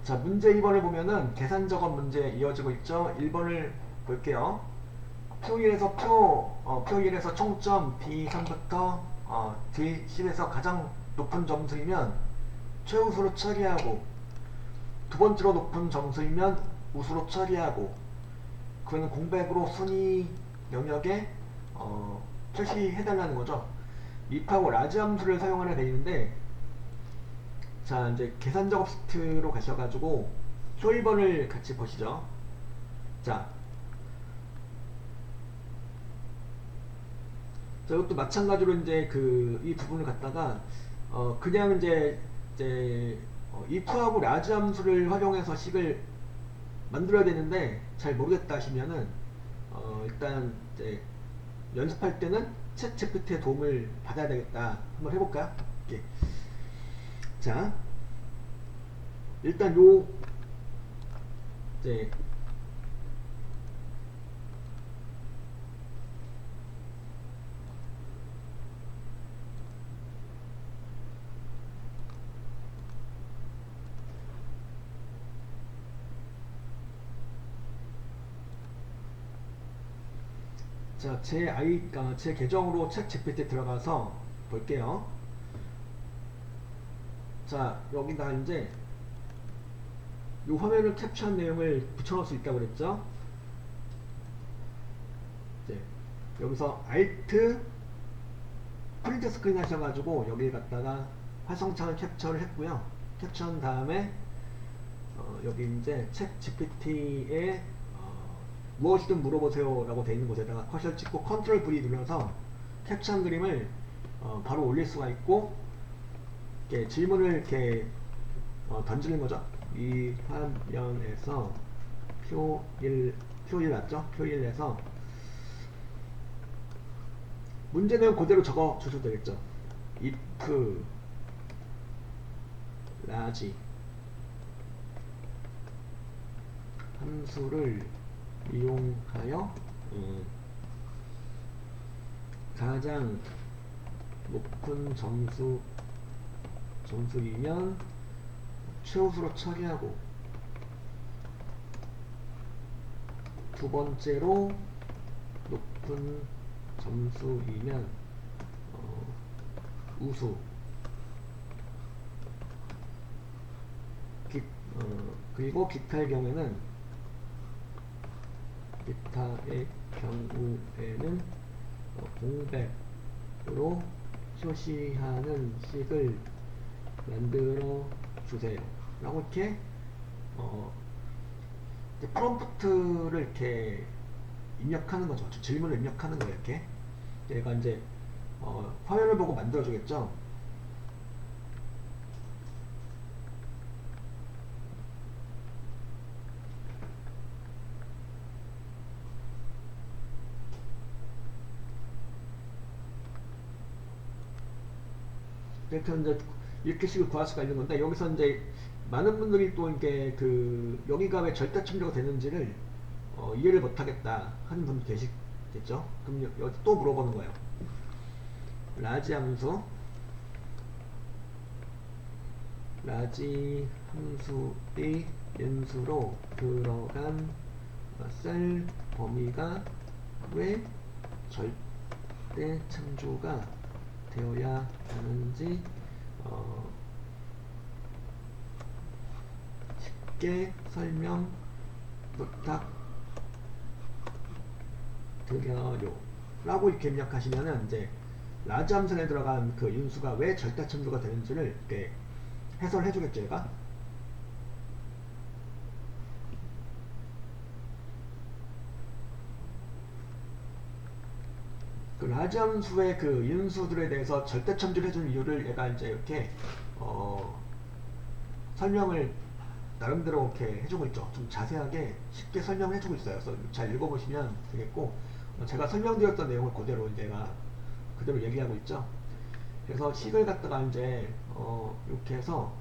자, 문제 2번을 보면은 계산 작업 문제 이어지고 있죠. 1번을 볼게요. 표 1에서 총점 B3부터 D10에서 가장 높은 점수이면 최우수로 처리하고, 두 번째로 높은 점수이면 우수로 처리하고, 그는 공백으로 순위 영역에 표시해달라는 거죠. if하고 라지 함수를 사용하려 되어 있는데, 자, 이제 계산 작업 시트로 가셔가지고 표 1번을 같이 보시죠. 자, 이것도 마찬가지로 이제 이 부분을 갖다가 그냥 이제 if하고 라지 함수를 활용해서 식을 만들어야 되는데 잘 모르겠다 하시면은 일단 이제 연습할 때는 챗 GPT의 도움을 받아야 되겠다. 한번 해볼까요? 이렇게. 자, 일단 이제 자, 제 계정으로 챗 GPT 들어가서 볼게요. 자, 여기다 이제 이 화면을 캡처한 내용을 붙여넣을 수 있다고 그랬죠. 이제 여기서 Alt 프린트 스크린 하셔가지고 여기 갖다가 활성창을 캡처를 했고요. 캡처한 다음에 여기 이제 챗 GPT에 무엇이든 물어보세요 라고 되어 있는 곳에다가 커서 찍고 컨트롤 V 눌러서 캡처한 그림을 바로 올릴 수가 있고, 이렇게 질문을 이렇게 던지는 거죠. 이 화면에서 표 1 맞죠? 표 1에서 문제 내용 그대로 적어 주셔도 되겠죠. if 라지 함수를 이용하여 가장 높은 점수이면 최우수로 처리하고, 두 번째로 높은 점수이면 우수, 그리고 기타의 경우에는 공백으로 표시하는 식을 만들어 주세요 라고 이렇게 프롬프트를 이렇게 입력하는 거죠. 질문을 입력하는 거예요. 이렇게 얘가 이제 화면을 보고 만들어 주겠죠. 이렇게 이제 이렇게 식을 구할 수가 있는 건데, 여기서 이제 많은 분들이 또 이게 여기가 왜 절대 참조가 되는지를 이해를 못하겠다 하는 분이 계시겠죠. 그럼 여기 또 물어보는 거예요. 라지 함수의 인수로 들어간 셀 범위가 왜 절대 참조가 되어야 하는지 쉽게 설명 부탁드려요 라고 이렇게 입력하시면은 이제 라지 함선에 들어간 그 인수가 왜 절대 참조가 되는지를 이렇게 해설해 주겠죠. 얘가 그 라지 함수의 그 인수들에 대해서 절대 참조를 해주는 이유를 얘가 이제 이렇게 설명을 나름대로 이렇게 해주고 있죠. 좀 자세하게 쉽게 설명을 해주고 있어요. 그래서 잘 읽어보시면 되겠고, 제가 설명드렸던 내용을 그대로 내가 그대로 얘기하고 있죠. 그래서 식을 갖다가 이제 이렇게 해서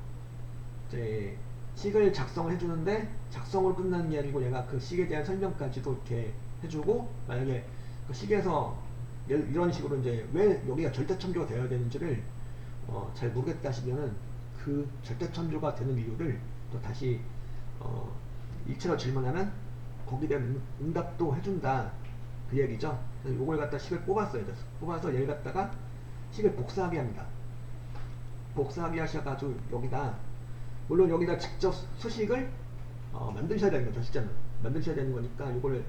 이제 식을 작성을 해주는데, 작성으로 끝나는 게 아니고 얘가 그 식에 대한 설명까지도 이렇게 해주고, 만약에 그 식에서 이런 식으로 이제 왜 여기가 절대 참조가 되어야 되는지를 잘 모르겠다 하시면은 그 그 절대천조가 되는 이유를 또 다시 일체로 질문하면 거기에 대한 응답도 해준다, 그 얘기죠. 그래서 요걸 갖다 식을 뽑았어요. 뽑아서 얘를 갖다가 식을 복사하게 합니다. 복사하게 하셔가지고 여기다, 물론 여기다 직접 수식을 만드셔야 되는 거죠. 진짜는 만드셔야 되는 거니까 요거를,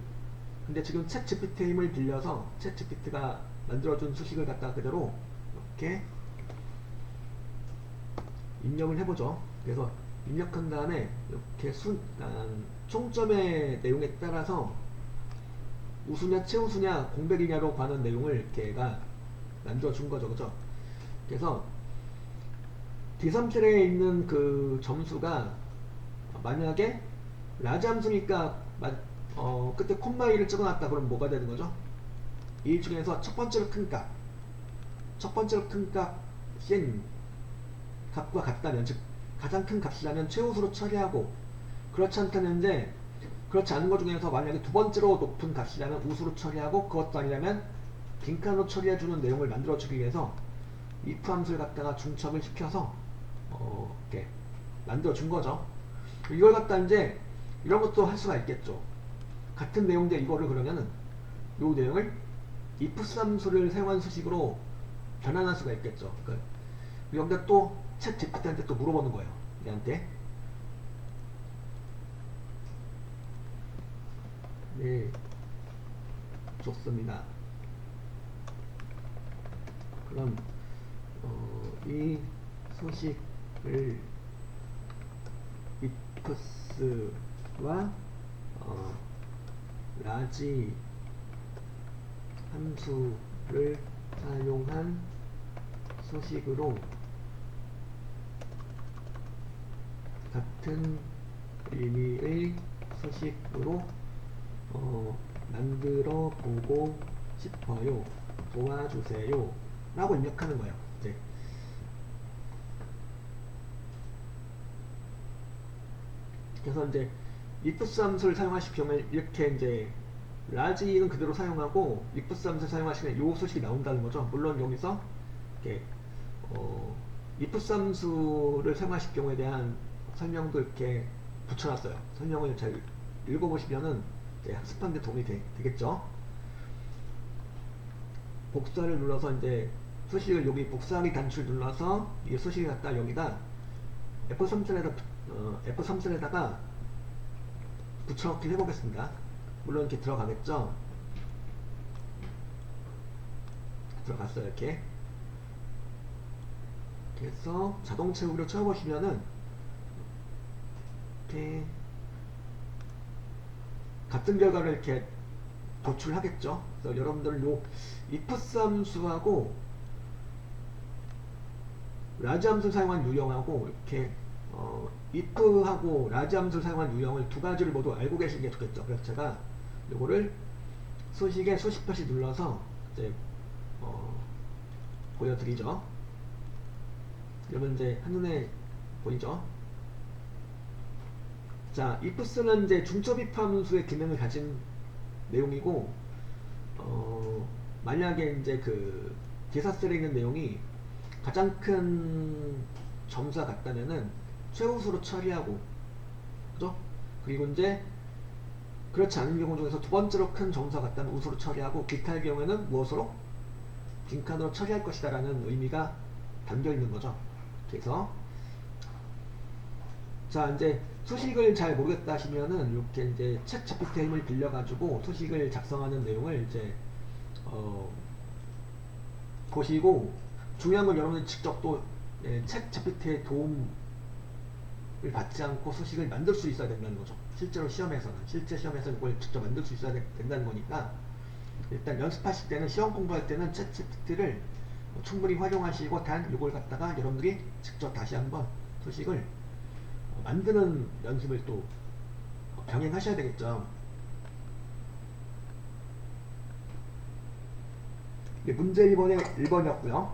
근데 지금 챗 GPT의 힘을 빌려서 챗 GPT가 만들어준 수식을 갖다 그대로 이렇게 입력을 해보죠. 그래서 입력한 다음에 이렇게 총점의 내용에 따라서 우수냐 최우수냐 공백이냐로 관한 내용을 이렇게가 만들어준 거죠. 그죠? 그래서 D3셀에 있는 그 점수가 만약에 라지 함수니까 그때 콤마2를 찍어놨다 그러면 뭐가 되는 거죠? 이 중에서 첫 번째로 큰 값인 값과 같다면, 즉 가장 큰 값이라면 최우수로 처리하고, 그렇지 않다면 이제 그렇지 않은 것 중에서 만약에 두 번째로 높은 값이라면 우수로 처리하고, 그것도 아니라면 빈칸으로 처리해주는 내용을 만들어주기 위해서 if 함수를 갖다가 중첩을 시켜서 이렇게 만들어준 거죠. 이걸 갖다 이제 이런 것도 할 수가 있겠죠. 같은 내용인데 이거를 그러면은 이 내용을 if 함수를 사용한 수식으로 변환할 수가 있겠죠. 그러니까 여기다 또 챗 GPT한테 또 물어보는 거예요. 얘한테. 네, 좋습니다. 그럼 이 소식을 ifs와 라지 함수를 사용한 소식으로 같은 의미의 소식으로 만들어 보고 싶어요. 도와주세요. 라고 입력하는 거예요. 이제. 그래서 이제 ifs 함수를 사용하실 경우에 이렇게 이제 라지는 그대로 사용하고 ifs 함수를 사용하시면 이 소식이 나온다는 거죠. 물론 여기서 이렇게 ifs 함수를 사용하실 경우에 대한 설명도 이렇게 붙여놨어요. 설명을 잘 읽어보시면은 이제 학습하는 데 도움이 되겠죠. 복사를 눌러서 이제 수식을 여기 복사하기 단추를 눌러서 이 수식을 갖다 여기다 F3셀에다가 붙여넣기를 해보겠습니다. 물론 이렇게 들어가겠죠. 들어갔어요. 이렇게 해서 자동 채우기로 쳐보시면은 이렇게 같은 결과를 이렇게 도출하겠죠. 그래서 여러분들 요 ifs 함수하고 라지 함수를 사용한 유형하고 이렇게 if하고 라지 함수를 사용한 유형을 두 가지를 모두 알고 계시는 게 좋겠죠. 그래서 제가 요거를 소식에 수식 표시 눌러서 이제 보여드리죠. 여러분 이제 한눈에 보이죠? 자, ifs는 이제 중첩 if 함수의 기능을 가진 내용이고, 만약에 이제 그 D4셀에 있는 내용이 가장 큰 점수가 같다면은 최우수로 처리하고, 그죠? 그리고 이제 그렇지 않은 경우 중에서 두 번째로 큰 점수가 같다면 우수로 처리하고, 기타의 경우에는 무엇으로? 빈칸으로 처리할 것이다 라는 의미가 담겨 있는 거죠. 그래서 자, 이제 수식을 잘 모르겠다 하시면은 이렇게 이제 챗 GPT 힘을 빌려가지고 수식을 작성하는 내용을 이제 보시고, 중요한 건 여러분이 직접 또 챗 GPT의 도움을 받지 않고 수식을 만들 수 있어야 된다는 거죠. 실제 시험에서는 이걸 직접 만들 수 있어야 된다는 거니까, 일단 연습하실 때는, 시험 공부할 때는 챗 GPT를 충분히 활용하시고, 단 이걸 갖다가 여러분들이 직접 다시 한번 수식을 만드는 연습을 또 병행하셔야 되겠죠. 문제 1번에 1번이었고요